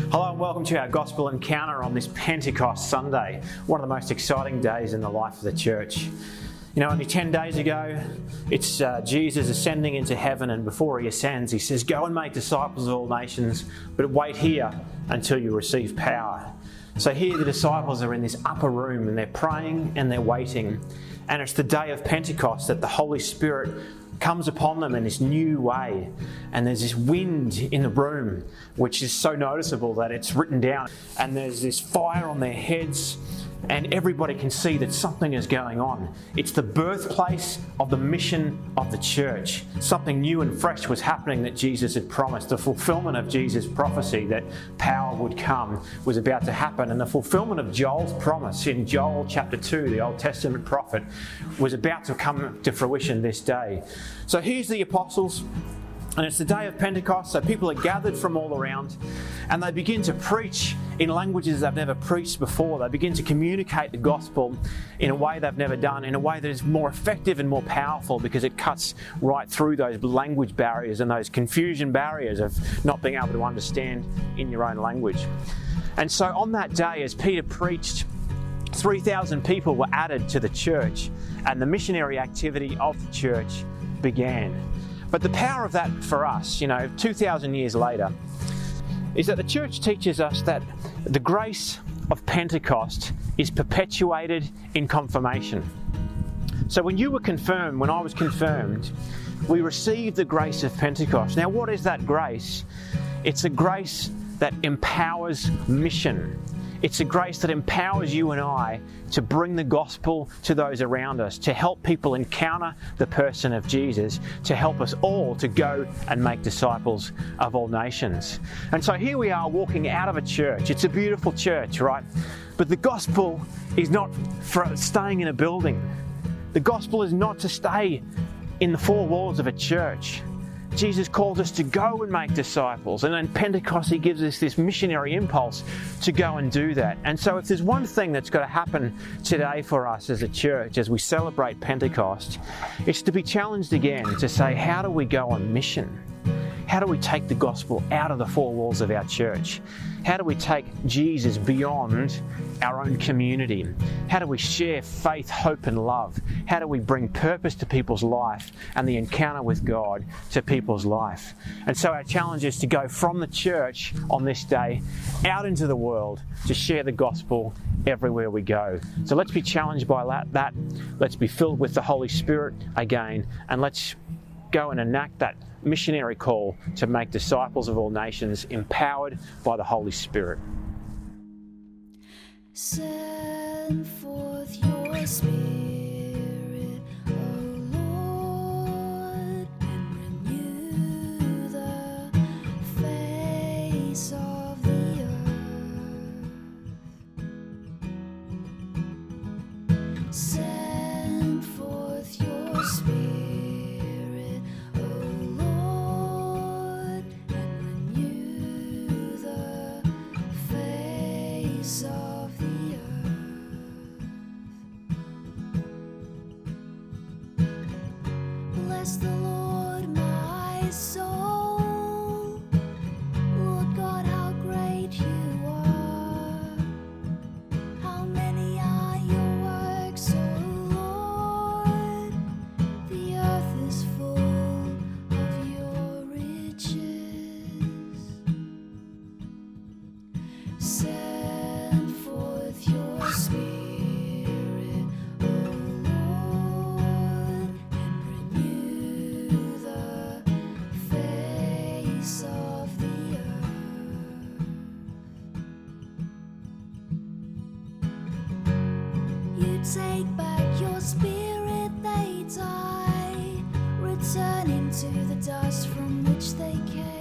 Hello and welcome to our Gospel Encounter on this Pentecost Sunday, one of the most exciting days in the life of the church. You know, only 10 days ago, it's Jesus ascending into heaven, and before he ascends, he says, "Go and make disciples of all nations, but wait here until you receive power." So here the disciples are in this upper room and they're praying and they're waiting. And it's the day of Pentecost that the Holy Spirit comes upon them in this new way. And there's this wind in the room, which is so noticeable that it's written down. And there's this fire on their heads, and everybody can see that something is going on. It's the birthplace of the mission of the church. Something new and fresh was happening that Jesus had promised. The fulfillment of Jesus' prophecy that power would come was about to happen. And the fulfillment of Joel's promise in Joel chapter 2, the Old Testament prophet, was about to come to fruition this day. So here's the apostles. And it's the day of Pentecost, so people are gathered from all around and they begin to preach in languages they've never preached before. They begin to communicate the gospel in a way they've never done, in a way that is more effective and more powerful because it cuts right through those language barriers and those confusion barriers of not being able to understand in your own language. And so on that day, as Peter preached, 3,000 people were added to the church and the missionary activity of the church began. But the power of that for us, 2,000 years later, is that the church teaches us that the grace of Pentecost is perpetuated in confirmation. So when you were confirmed, when I was confirmed, we received the grace of Pentecost. Now, what is that grace? It's a grace that empowers mission. It's a grace that empowers you and I to bring the gospel to those around us, to help people encounter the person of Jesus, to help us all to go and make disciples of all nations. And so here we are walking out of a church. It's a beautiful church, right? But the gospel is not for staying in a building. The gospel is not to stay in the four walls of a church. Jesus calls us to go and make disciples. And in Pentecost, he gives us this missionary impulse to go and do that. And so if there's one thing that's got to happen today for us as a church, as we celebrate Pentecost, it's to be challenged again to say, how do we go on mission? How do we take the gospel out of the four walls of our church? How do we take Jesus beyond our own community? How do we share faith, hope and love? How do we bring purpose to people's life and the encounter with God to people's life? And so our challenge is to go from the church on this day out into the world to share the gospel everywhere we go. So let's be challenged by that. Let's be filled with the Holy Spirit again, and let's go and enact that missionary call to make disciples of all nations, empowered by the Holy Spirit. Send forth your Spirit, O Lord, and renew the face of the earth. Send forth your Spirit, of the earth. Bless the Lord, my soul. Lord God, how great you are. How many are your works, O Lord? The earth is full of your riches. Send forth your Spirit, O Lord, and renew the face of the earth. You take back your spirit, they die, returning to the dust from which they came.